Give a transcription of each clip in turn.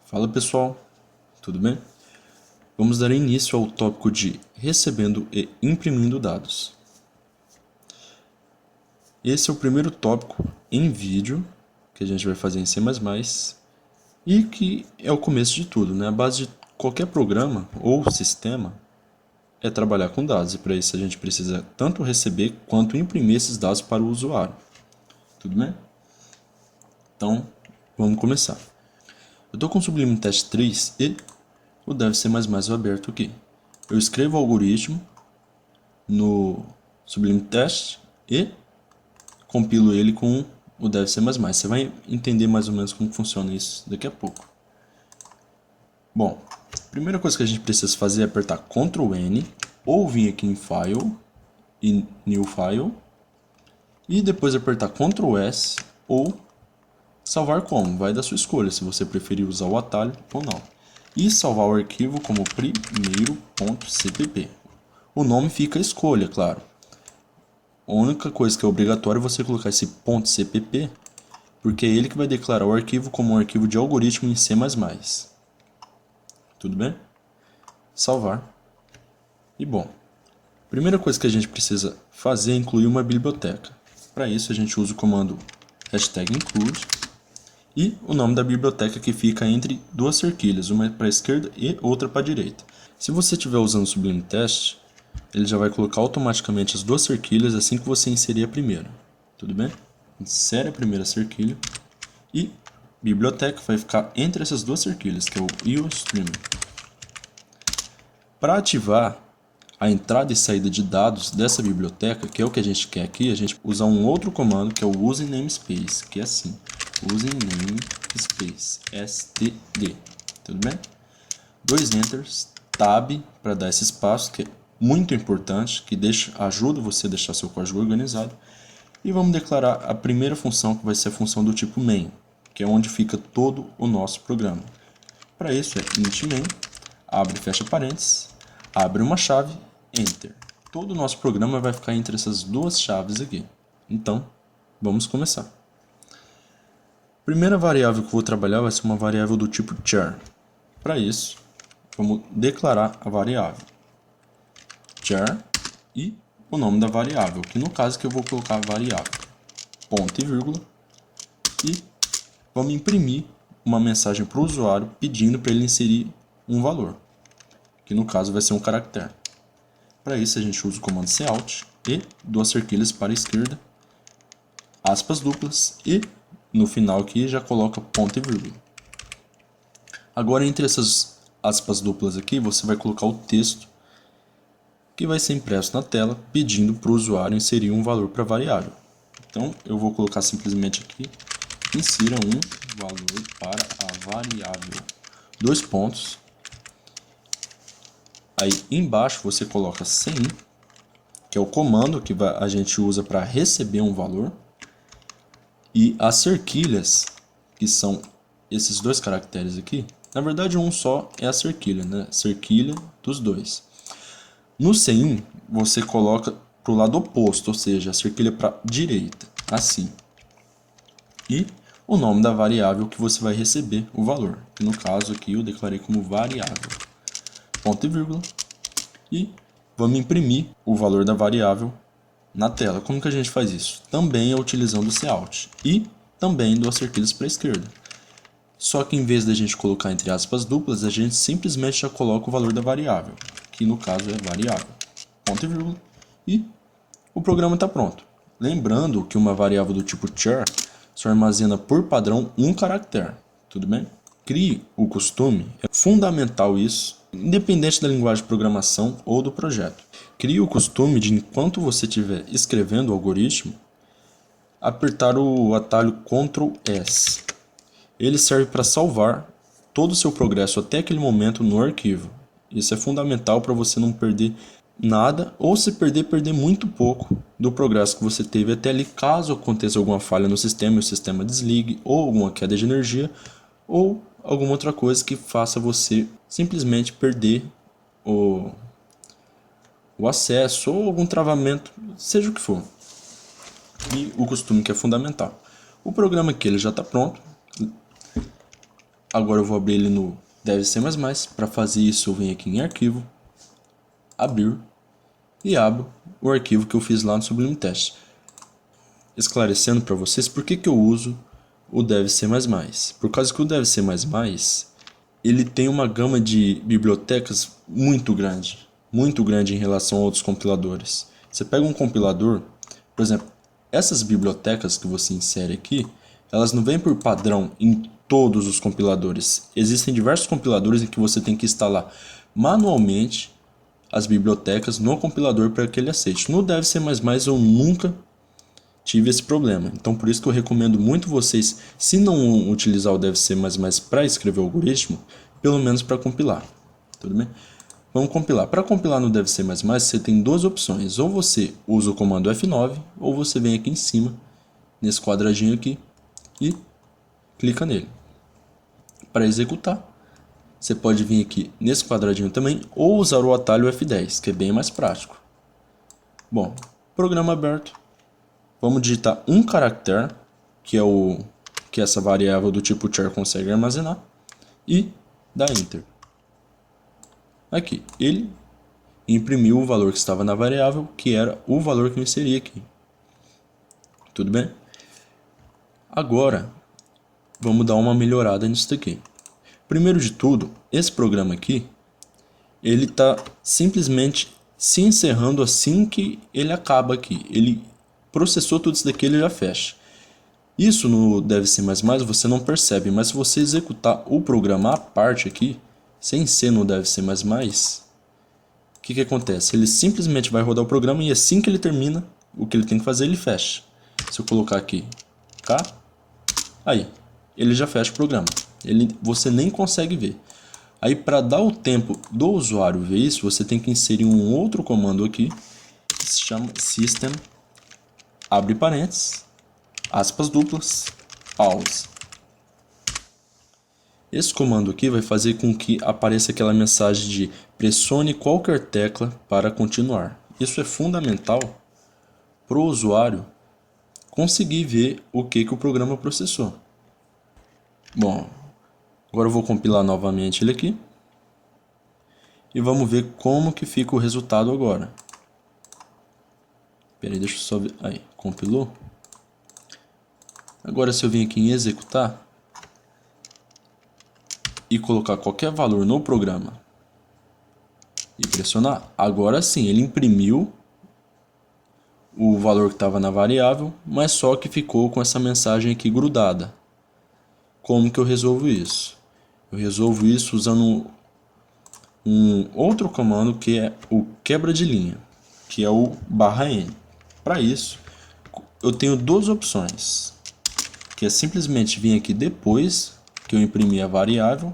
Fala pessoal, tudo bem? Vamos dar início ao tópico de recebendo e imprimindo dados. Esse é o primeiro tópico em vídeo que a gente vai fazer em C++ e que é o começo de tudo, né? A base de qualquer programa ou sistema é trabalhar com dados e para isso a gente precisa tanto receber quanto imprimir esses dados para o usuário. Tudo bem? Então, vamos começar. Eu estou com o Sublime Text 3 e o Dev C++ aberto aqui. Eu escrevo o algoritmo no Sublime Text e compilo ele com o Dev C++. Você vai entender mais ou menos como funciona isso daqui a pouco. Bom, a primeira coisa que a gente precisa fazer é apertar Ctrl N ou vir aqui em File e New File e depois apertar Ctrl S ou salvar como, vai da sua escolha, se você preferir usar o atalho ou não. E salvar o arquivo como primeiro.cpp. O nome fica à escolha, claro. A única coisa que é obrigatório é você colocar esse .cpp, porque é ele que vai declarar o arquivo como um arquivo de algoritmo em C++. Tudo bem? Salvar. E bom, a primeira coisa que a gente precisa fazer é incluir uma biblioteca. Para isso a gente usa o comando #include e o nome da biblioteca que fica entre duas cerquilhas, uma para a esquerda e outra para a direita. Se você estiver usando o Sublime Text, ele já vai colocar automaticamente as duas cerquilhas assim que você inserir a primeira. Tudo bem? Insere a primeira cerquilha e biblioteca vai ficar entre essas duas cerquilhas, que é o IOStream. Para ativar a entrada e saída de dados dessa biblioteca, que é o que a gente quer aqui, a gente usa um outro comando que é o using namespace, que é assim: using namespace, std. Tudo bem? 2 enters, tab para dar esse espaço, que é muito importante, que ajuda você a deixar seu código organizado. E vamos declarar a primeira função, que vai ser a função do tipo main, que é onde fica todo o nosso programa. Para isso é int main, abre e fecha parênteses, abre uma chave, enter. Todo o nosso programa vai ficar entre essas duas chaves aqui. Então, vamos começar. A primeira variável que eu vou trabalhar vai ser uma variável do tipo char. Para isso, vamos declarar a variável char e o nome da variável, que no caso que eu vou colocar a variável ponto e vírgula, e vamos imprimir uma mensagem para o usuário pedindo para ele inserir um valor, que no caso vai ser um caractere. Para isso a gente usa o comando cout e duas cerquilhas para a esquerda, aspas duplas e no final aqui já coloca ponto e vírgula. Agora entre essas aspas duplas aqui você vai colocar o texto que vai ser impresso na tela pedindo para o usuário inserir um valor para a variável. Então eu vou colocar simplesmente aqui: insira um valor para a variável. Dois pontos. Aí embaixo você coloca sem, que é o comando que a gente usa para receber um valor. E as cerquilhas, que são esses dois caracteres aqui, na verdade um só é a cerquilha, né? Cerquilha dos dois. No sem, você coloca para o lado oposto, ou seja, a cerquilha para a direita, assim. E o nome da variável que você vai receber o valor, que no caso aqui eu declarei como variável. Ponto e vírgula. E vamos imprimir o valor da variável na tela. Como que a gente faz isso? Também é utilizando o cout e também duas cerquilhas para a esquerda. Só que em vez da gente colocar entre aspas duplas, a gente simplesmente já coloca o valor da variável, que no caso é variável. Ponto e vírgula. E o programa está pronto. Lembrando que uma variável do tipo char só armazena por padrão um caractere. Tudo bem? Crie o costume, é fundamental isso, independente da linguagem de programação ou do projeto. Crie o costume de, enquanto você estiver escrevendo o algoritmo, apertar o atalho Ctrl S. Ele serve para salvar todo o seu progresso até aquele momento no arquivo. Isso é fundamental para você não perder nada, ou se perder muito pouco do progresso que você teve até ali, caso aconteça alguma falha no sistema e o sistema desligue, ou alguma queda de energia, ou alguma outra coisa que faça você simplesmente perder o acesso ou algum travamento, seja o que for. E o costume que é fundamental. O programa aqui ele já está pronto. Agora eu vou abrir ele no DevC++. Para fazer isso eu venho aqui em Arquivo, Abrir e abro o arquivo que eu fiz lá no Sublime Text. Esclarecendo para vocês por que eu uso o DevC++. Por causa que o DevC++ ele tem uma gama de bibliotecas muito grande em relação a outros compiladores. Você pega um compilador, por exemplo, essas bibliotecas que você insere aqui, elas não vêm por padrão em todos os compiladores. Existem diversos compiladores em que você tem que instalar manualmente as bibliotecas no compilador para que ele aceite. No DevC++ eu nunca tive esse problema. Então por isso que eu recomendo muito vocês, se não utilizar o DevC++ para escrever o algoritmo, pelo menos para compilar. Tudo bem? Vamos compilar. Para compilar no DevC++, você tem duas opções. Ou você usa o comando F9, ou você vem aqui em cima, nesse quadradinho aqui, e clica nele. Para executar, você pode vir aqui nesse quadradinho também, ou usar o atalho F10, que é bem mais prático. Bom, programa aberto. Vamos digitar um caractere, que é essa variável do tipo char consegue armazenar, e dar Enter. Aqui, ele imprimiu o valor que estava na variável, que era o valor que eu inseri aqui. Tudo bem? Agora, vamos dar uma melhorada nisso daqui. Primeiro de tudo, esse programa aqui, ele está simplesmente se encerrando assim que ele acaba aqui. Ele processou tudo isso daqui, ele já fecha. Isso no DevC++ você não percebe, mas se você executar o programa à parte aqui, sem ser no DevC++, o que acontece? Ele simplesmente vai rodar o programa e assim que ele termina, o que ele tem que fazer, ele fecha. Se eu colocar aqui K, aí, ele já fecha o programa. Você nem consegue ver. Aí para dar o tempo do usuário ver isso, você tem que inserir um outro comando aqui, que se chama system, abre parênteses, aspas duplas, pause. Esse comando aqui vai fazer com que apareça aquela mensagem de pressione qualquer tecla para continuar. Isso é fundamental para o usuário conseguir ver o que o programa processou. Bom, agora eu vou compilar novamente ele aqui e vamos ver como que fica o resultado agora. Peraí, deixa eu só ver. Aí, compilou. Agora se eu vir aqui em executar e colocar qualquer valor no programa e pressionar, agora sim ele imprimiu o valor que estava na variável, mas só que ficou com essa mensagem aqui grudada. Como que eu resolvo isso? Eu resolvo isso usando um outro comando que é o quebra de linha, que é o /n. Para isso, eu tenho duas opções, que é simplesmente vir aqui depois que eu imprimir a variável,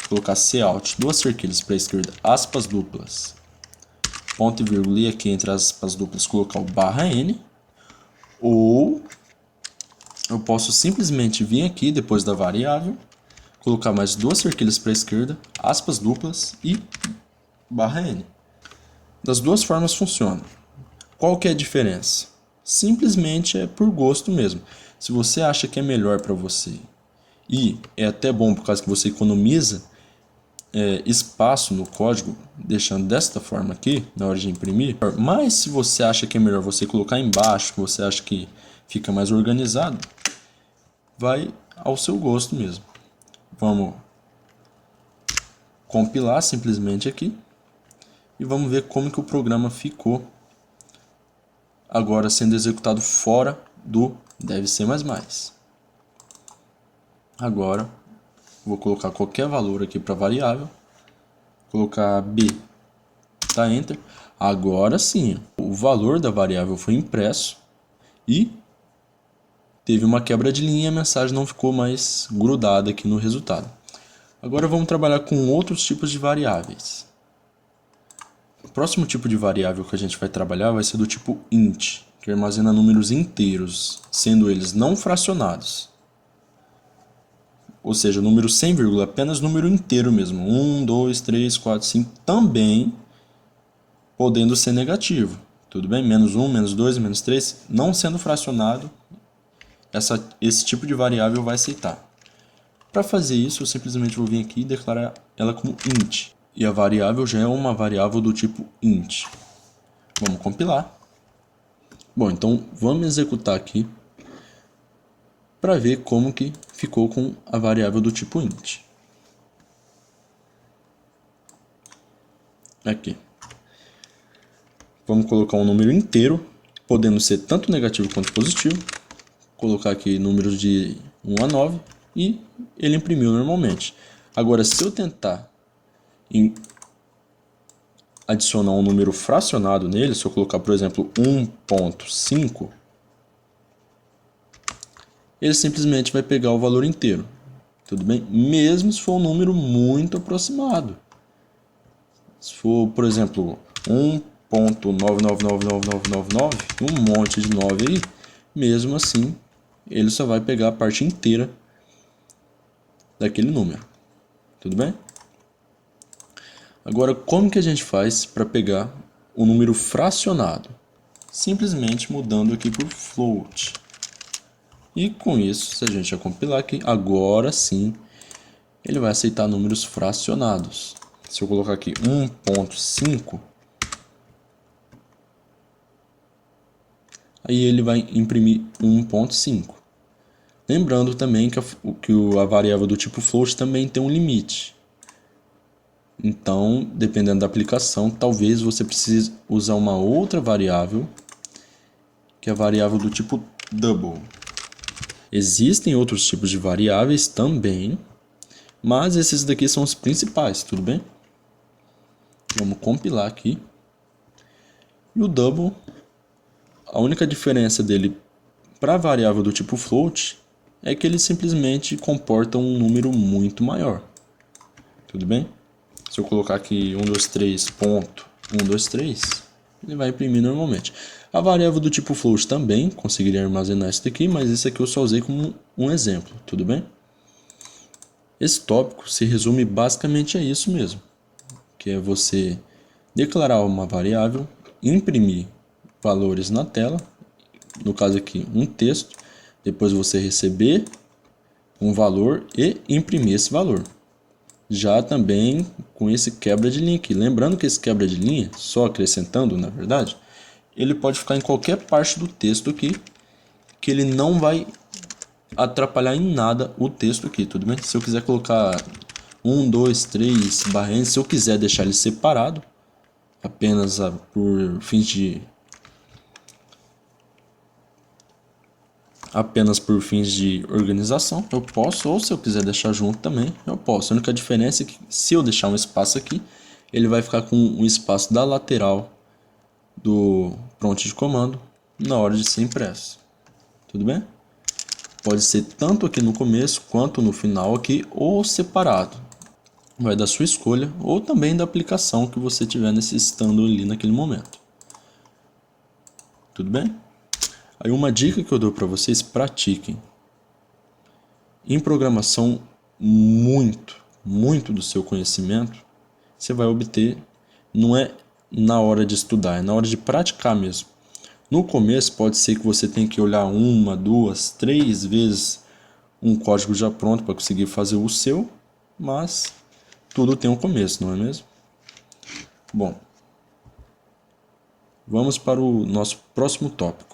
colocar cout, duas cerquilhas para a esquerda, aspas duplas, ponto e vírgula, e aqui entre as aspas duplas colocar o /n, ou eu posso simplesmente vir aqui depois da variável, colocar mais duas cerquilhas para a esquerda, aspas duplas e /n. Das duas formas funciona. Qual que é a diferença? Simplesmente é por gosto mesmo. Se você acha que é melhor para você, e é até bom por causa que você economiza espaço no código, deixando desta forma aqui, na hora de imprimir, mas se você acha que é melhor você colocar embaixo, que você acha que fica mais organizado, vai ao seu gosto mesmo. Vamos compilar simplesmente aqui e vamos ver como que o programa ficou agora sendo executado fora do DevC++. Agora vou colocar qualquer valor aqui para variável, colocar b, tá Enter. Agora sim, o valor da variável foi impresso e teve uma quebra de linha e a mensagem não ficou mais grudada aqui no resultado. Agora vamos trabalhar com outros tipos de variáveis. O próximo tipo de variável que a gente vai trabalhar vai ser do tipo int, que armazena números inteiros, sendo eles não fracionados. Ou seja, número sem vírgula, apenas número inteiro mesmo. 1, 2, 3, 4, 5, também podendo ser negativo. Tudo bem? Menos 1, menos 2, menos 3, não sendo fracionado, esse tipo de variável vai aceitar. Para fazer isso, eu simplesmente vou vir aqui e declarar ela como int. E a variável já é uma variável do tipo int. Vamos compilar. Bom, então vamos executar aqui para ver como que ficou com a variável do tipo int. Aqui. Vamos colocar um número inteiro, podendo ser tanto negativo quanto positivo. Colocar aqui números de 1 a 9 e ele imprimiu normalmente. Agora, se eu tentar adicionar um número fracionado nele, se eu colocar, por exemplo, 1.5, ele simplesmente vai pegar o valor inteiro. Tudo bem? Mesmo se for um número muito aproximado. Se for, por exemplo, 1.999999, um monte de 9 aí, mesmo assim, ele só vai pegar a parte inteira daquele número. Tudo bem? Agora, como que a gente faz para pegar o número fracionado? Simplesmente mudando aqui por float. E com isso, se a gente já compilar aqui, agora sim, ele vai aceitar números fracionados. Se eu colocar aqui 1.5, aí ele vai imprimir 1.5. Lembrando também que a variável do tipo float também tem um limite. Então, dependendo da aplicação, talvez você precise usar uma outra variável, que é a variável do tipo double. Existem outros tipos de variáveis também, mas esses daqui são os principais, tudo bem? Vamos compilar aqui. E o double, a única diferença dele para a variável do tipo float é que ele simplesmente comporta um número muito maior. Tudo bem? Se eu colocar aqui 123.123, ele vai imprimir normalmente. A variável do tipo float também conseguiria armazenar isso daqui, mas esse aqui eu só usei como um exemplo, tudo bem? Esse tópico se resume basicamente a isso mesmo, que é você declarar uma variável, imprimir valores na tela, no caso aqui um texto, depois você receber um valor e imprimir esse valor. Já também com esse quebra de linha aqui. Lembrando que esse quebra de linha, só acrescentando na verdade, ele pode ficar em qualquer parte do texto aqui, que ele não vai atrapalhar em nada o texto aqui, tudo bem? Se eu quiser colocar 1, 2, 3 barras, se eu quiser deixar ele separado, apenas por fins de organização, eu posso, ou se eu quiser deixar junto também, eu posso. A única diferença é que se eu deixar um espaço aqui, ele vai ficar com um espaço da lateral do prompt de comando na hora de ser impresso. Tudo bem? Pode ser tanto aqui no começo quanto no final aqui, ou separado. Vai da sua escolha, ou também da aplicação que você estiver necessitando ali naquele momento. Tudo bem? Aí uma dica que eu dou para vocês, pratiquem. Em programação, muito do seu conhecimento você vai obter, não é na hora de estudar, é na hora de praticar mesmo. No começo pode ser que você tenha que olhar 1, 2, 3 vezes um código já pronto para conseguir fazer o seu, mas tudo tem um começo, não é mesmo? Bom, vamos para o nosso próximo tópico.